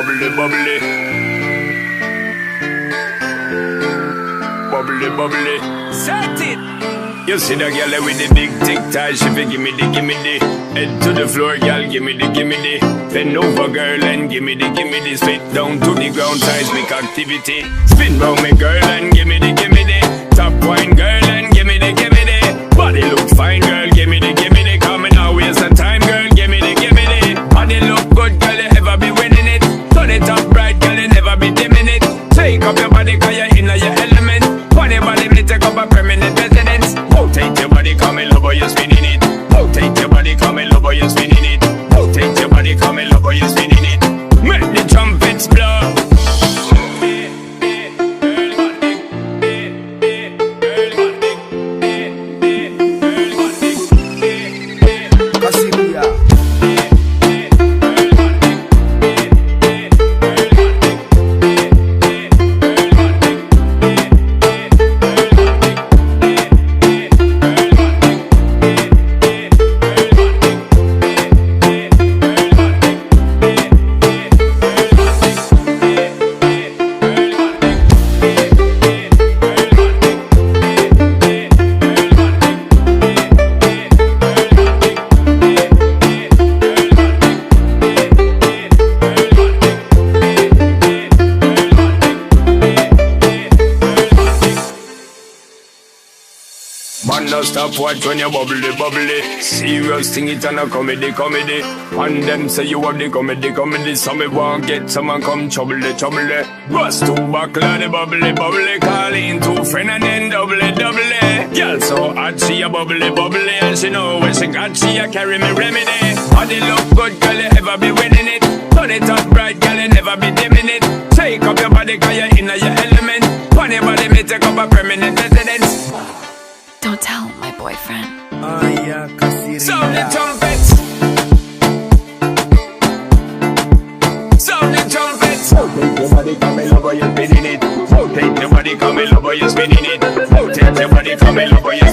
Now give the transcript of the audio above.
bubbly, bubbly. Bubbly, bubbly. Set it! You see the girl with the big tic tac, she fi gimme the. Head to the floor, girl, gimme the. Bend over, girl, and gimme the. Spit down to the ground, seismic activity. Spin round me, girl, and gimme the. Top wine, girl, and gimme the. Body look fine, girl, gimme the. Come and now waste the time, girl, gimme the. Body look good, girl, you ever be winning it. Turn it up bright, girl, you never be dimming it. Take up your body, cause you're in your element. Body, me take up a permanent residence. Rotate your body, come and love how you're spinning it. Rotate your body, come and love how you're spinning it. Rotate your body, come and love how you're spinning it. Make the trumpets blow. Man, no stop watch when you bubbly. Serious thing, it and a comedy. And them say you have the comedy. Some me want get someone come trouble. Bust two buckle the bubbly. Call in two friend and then double. Girl so hot, she a bubbly. And she know when she got, she a carry me remedy. Body look good, girl, you ever be winning it. Turn it up bright, girl, you never be dimming it. Take up your body, cause you're in your element. On your body, me take up a permanent residence. Don't tell my boyfriend. Sound the trumpets. Sound the trumpets. Rotate your body, come and love how you're spinning it. Rotate your body, come and love how you're spinning it. Rotate your body, come and love how you're